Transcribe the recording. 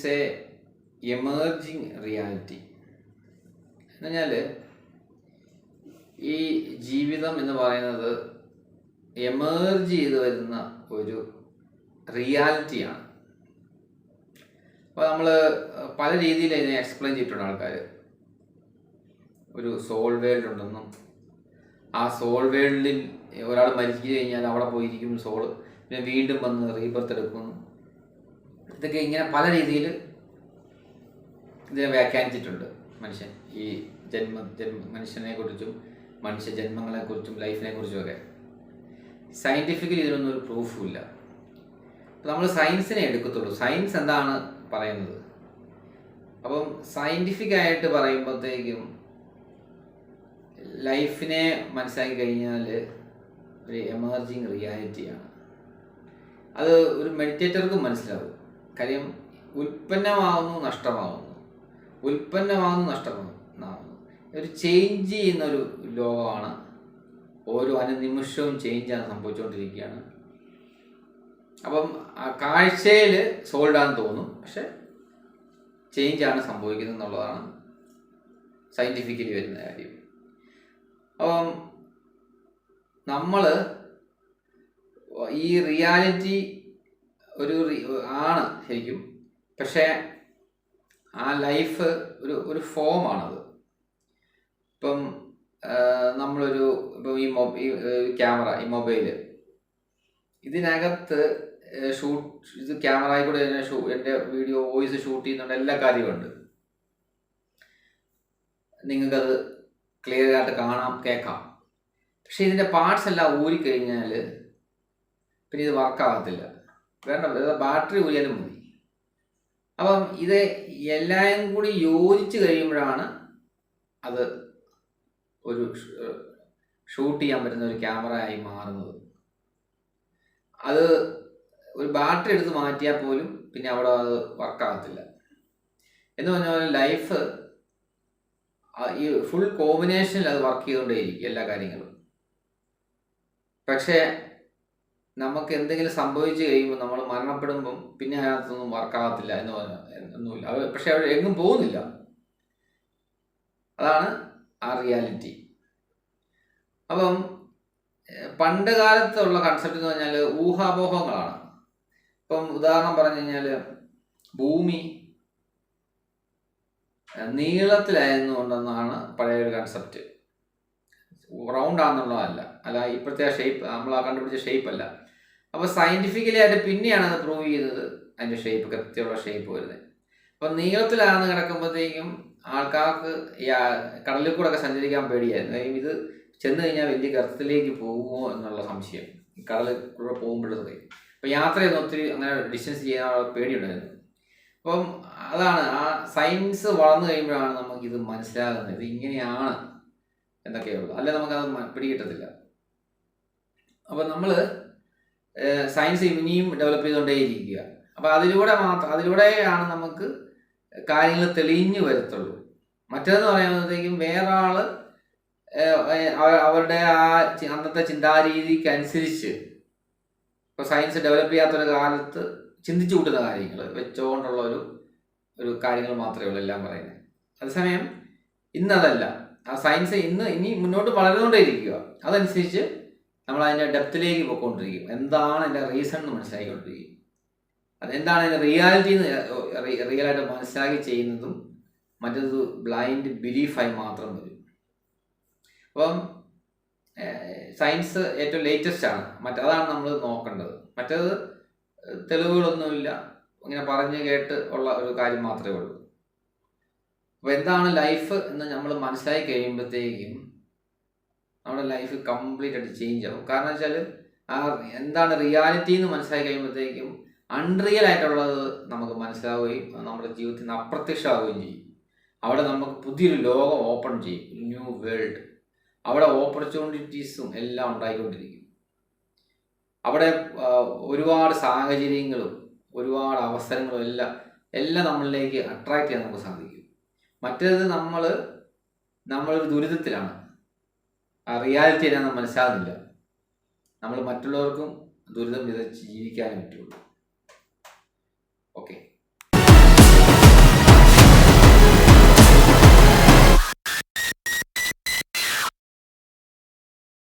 Is A emerging reality. എന്ന് പറഞ്ഞാൽ ഈ ജീവിതം എന്ന് പറയുന്നത് എമേർജ് ചെയ്ത് വരുന്ന ഒരു റിയാലിറ്റിയാണ്. അപ്പോൾ നമ്മൾ പല രീതിയിൽ ഇതിനെ എക്സ്പ്ലെയിൻ ചെയ്തിട്ടുണ്ട് ആൾക്കാർ. ഒരു സോൾ വേൾഡ് ഉണ്ടെന്നും ആ സോൾ വേൾഡിൽ ഒരാൾ മരിച്ചു കഴിഞ്ഞാൽ അവിടെ പോയിരിക്കും സോള്, പിന്നെ വീണ്ടും വന്ന് റീബർത്ത് എടുക്കുന്നു. ഇതൊക്കെ ഇങ്ങനെ പല രീതിയിൽ ഇതിനെ വ്യാഖ്യാനിച്ചിട്ടുണ്ട് മനുഷ്യൻ. ഈ മനുഷ്യനെ കുറിച്ചും മനുഷ്യജന്മങ്ങളെക്കുറിച്ചും ലൈഫിനെ കുറിച്ചുമൊക്കെ. സയൻറ്റിഫിക്കലി ഇതിനൊന്നും ഒരു പ്രൂഫും ഇല്ല. അപ്പം നമ്മൾ സയൻസിനെ എടുക്കത്തുള്ളൂ. സയൻസ് എന്താണ് പറയുന്നത്? അപ്പം സയൻറ്റിഫിക്കായിട്ട് പറയുമ്പോഴത്തേക്കും ലൈഫിനെ മനസ്സിലാക്കി കഴിഞ്ഞാൽ ഒരു എമർജിങ് റിയാലിറ്റിയാണ്. അത് ഒരു മെഡിറ്റേറ്റർക്കും മനസ്സിലാവും. കാര്യം ഉൽപ്പന്നമാകുന്നു, നഷ്ടമാകുന്നു, ഉൽപ്പന്നമാകുന്നു, നഷ്ടമാകുന്നു. ഒരു ചേഞ്ച് ചെയ്യുന്നൊരു ലോകമാണ്. ഓരോ അനുനിമിഷവും ചേഞ്ചാണ് സംഭവിച്ചുകൊണ്ടിരിക്കുകയാണ്. അപ്പം ആ കാഴ്ചയിൽ സോൾഡാന്ന് തോന്നും, പക്ഷെ ചേഞ്ചാണ് സംഭവിക്കുന്നത് എന്നുള്ളതാണ് സയൻറ്റിഫിക്കലി വരുന്ന കാര്യം. അപ്പം നമ്മൾ ഈ റിയാലിറ്റി ആണ് ശരിക്കും, പക്ഷേ ആ ലൈഫ് ഒരു ഫോമാണത്. ഇപ്പം നമ്മളൊരു ഇപ്പം ഈ ക്യാമറ, ഈ മൊബൈല്, ഇതിനകത്ത് ഇത് ക്യാമറയിൽ കൂടെ തന്നെ എൻ്റെ വീഡിയോ വോയിസ് ഷൂട്ട് ചെയ്യുന്നുണ്ട്, എല്ലാ കാര്യമുണ്ട്. നിങ്ങൾക്കത് ക്ലിയർ ആയിട്ട് കാണാം, കേൾക്കാം. പക്ഷെ ഇതിൻ്റെ പാർട്സ് എല്ലാം ഊരിക്കഴിഞ്ഞാൽ പിന്നെ ഇത് വർക്കാകത്തില്ല. വേണ്ട, ബാറ്ററി ഊരിയാലും മതി. അപ്പം ഇത് എല്ലാം കൂടി യോജിച്ച് കഴിയുമ്പോഴാണ് അത് ഒരു ഷൂട്ട് ചെയ്യാൻ പറ്റുന്ന ഒരു ക്യാമറ ആയി മാറുന്നത്. അത് ഒരു ബാറ്ററി എടുത്ത് മാറ്റിയാൽ പോലും പിന്നെ അവിടെ അത് വർക്കാകത്തില്ല. എന്ന് പറഞ്ഞാൽ ലൈഫ് ഈ ഫുൾ കോമ്പിനേഷനിൽ അത് വർക്ക് ചെയ്തുകൊണ്ടേയിരിക്കും എല്ലാ കാര്യങ്ങളും. പക്ഷേ നമുക്ക് എന്തെങ്കിലും സംഭവിച്ചു കഴിയുമ്പോൾ, നമ്മൾ മരണപ്പെടുമ്പം പിന്നെ അതിനകത്തൊന്നും വർക്കാകത്തില്ല എന്ന് പറഞ്ഞാൽ ഒന്നുമില്ല. പക്ഷെ അവിടെ എങ്ങും പോകുന്നില്ല. അതാണ് ആ റിയാലിറ്റി. അപ്പം പണ്ട് കാലത്തുള്ള കൺസെപ്റ്റ് എന്ന് പറഞ്ഞാൽ ഊഹാപോഹങ്ങളാണ്. ഇപ്പം ഉദാഹരണം പറഞ്ഞു കഴിഞ്ഞാൽ ഭൂമി നീളത്തിലായിരുന്നു കൊണ്ടെന്നാണ് പഴയ ഒരു കൺസെപ്റ്റ്. റൗണ്ട് ആണെന്നുള്ളതല്ല, അല്ല ഇപ്പോഴത്തെ ആ ഷേപ്പ്, നമ്മൾ ആ കണ്ടുപിടിച്ച ഷേപ്പ് അല്ല. അപ്പോൾ സയൻറ്റിഫിക്കലി ആയിട്ട് പിന്നെയാണ് അത് പ്രൂവ് ചെയ്തത്, അതിൻ്റെ ഷേപ്പ്, കൃത്യമുള്ള ഷേപ്പ് വരുന്നത്. അപ്പം നീളത്തിലാണെന്ന് കിടക്കുമ്പോഴത്തേക്കും ആൾക്കാർക്ക് കടലിൽ കൂടെ ഒക്കെ സഞ്ചരിക്കാൻ പേടിയായിരുന്നു. കാര്യം ഇത് ചെന്ന് കഴിഞ്ഞാൽ വലിയ ഗർത്തത്തിലേക്ക് പോകുമോ എന്നുള്ള സംശയം, കടലിൽ കൂടെ പോകുമ്പോഴത്തേ. അപ്പോൾ യാത്രയൊന്നും ഒത്തിരി അങ്ങനെ ഡിസ്റ്റൻസ് ചെയ്യാനുള്ള പേടിയുണ്ടായിരുന്നു. അപ്പം അതാണ് ആ സയൻസ് വളർന്നു കഴിയുമ്പോഴാണ് നമുക്കിത് മനസ്സിലാകുന്നത്, ഇത് ഇങ്ങനെയാണ് എന്നൊക്കെയുള്ളൂ. അല്ല നമുക്കത് പിടികിട്ടത്തില്ല. അപ്പം നമ്മൾ സയൻസ് ഇനിയും ഡെവലപ്പ് ചെയ്തുകൊണ്ടേയിരിക്കുക. അപ്പോൾ അതിലൂടെയാണ് നമുക്ക് കാര്യങ്ങൾ തെളിഞ്ഞു വരത്തുള്ളൂ. മറ്റേതെന്ന് പറയുമ്പോഴത്തേക്കും വേറെ ആൾ അവരുടെ ആ അന്നത്തെ ചിന്താരീതിക്ക് അനുസരിച്ച്, ഇപ്പോൾ സയൻസ് ഡെവലപ്പ് ചെയ്യാത്തൊരു കാലത്ത് ചിന്തിച്ചു കൂട്ടുന്ന കാര്യങ്ങൾ വെച്ചുകൊണ്ടുള്ള ഒരു കാര്യങ്ങൾ മാത്രമേ ഉള്ളൂ എല്ലാം പറയുന്നത്. അതേസമയം ഇന്നതല്ല. ആ സയൻസ് ഇനി മുന്നോട്ട് വളർന്നുകൊണ്ടേയിരിക്കുക. അതനുസരിച്ച് നമ്മൾ അതിൻ്റെ ഡെപ്തിലേക്ക് പോയിക്കൊണ്ടിരിക്കും. എന്താണ് അതിൻ്റെ റീസൺ എന്ന് മനസ്സിലാക്കിക്കൊണ്ടിരിക്കും. അതെന്താണ് അതിൻ്റെ റിയാലിറ്റി എന്ന് റിയലായിട്ട് മനസ്സിലാക്കി ചെയ്യുന്നതും മറ്റേത് ബ്ലൈൻഡ് ബിലീഫായി മാത്രം വരും. അപ്പം സയൻസ് ഏറ്റവും ലേറ്റസ്റ്റ് ആണ്. അതാണ് നമ്മൾ നോക്കേണ്ടത്. മറ്റേത് തെളിവുകളൊന്നുമില്ല, ഇങ്ങനെ പറഞ്ഞ് കേട്ട് ഉള്ള ഒരു കാര്യം മാത്രമേ ഉള്ളൂ. അപ്പോൾ എന്താണ് ലൈഫ് എന്ന് നമ്മൾ മനസ്സിലാക്കി കഴിയുമ്പോഴത്തേക്കും നമ്മുടെ ലൈഫ് കംപ്ലീറ്റ് ആയിട്ട് ചേഞ്ച് ആവും. കാരണം വെച്ചാൽ ആ എന്താണ് റിയാലിറ്റി എന്ന് മനസ്സിലാക്കി കഴിയുമ്പോഴത്തേക്കും അൺറിയൽ ആയിട്ടുള്ളത് നമുക്ക് മനസ്സിലാവുകയും നമ്മുടെ ജീവിതത്തിൽ നിന്ന് അപ്രത്യക്ഷമാവുകയും ചെയ്യും. അവിടെ നമുക്ക് പുതിയൊരു ലോകം ഓപ്പൺ ചെയ്യും, ഒരു ന്യൂ വേൾഡ്. അവിടെ ഓപ്പർച്യൂണിറ്റീസും എല്ലാം ഉണ്ടായിക്കൊണ്ടിരിക്കും. അവിടെ ഒരുപാട് സാഹചര്യങ്ങളും ഒരുപാട് അവസരങ്ങളും എല്ലാം നമ്മളിലേക്ക് അട്രാക്റ്റ് ചെയ്യാൻ നമുക്ക് സാധിക്കും. മറ്റേത് നമ്മളൊരു ദുരിതത്തിലാണ്. ആ റിയാലിറ്റി എന്നാന്ന് മനസ്സിലാകുന്നില്ല. നമ്മൾ മറ്റുള്ളവർക്കും ദുരിതം വിതച്ച് ജീവിക്കാനേ പറ്റുള്ളൂ.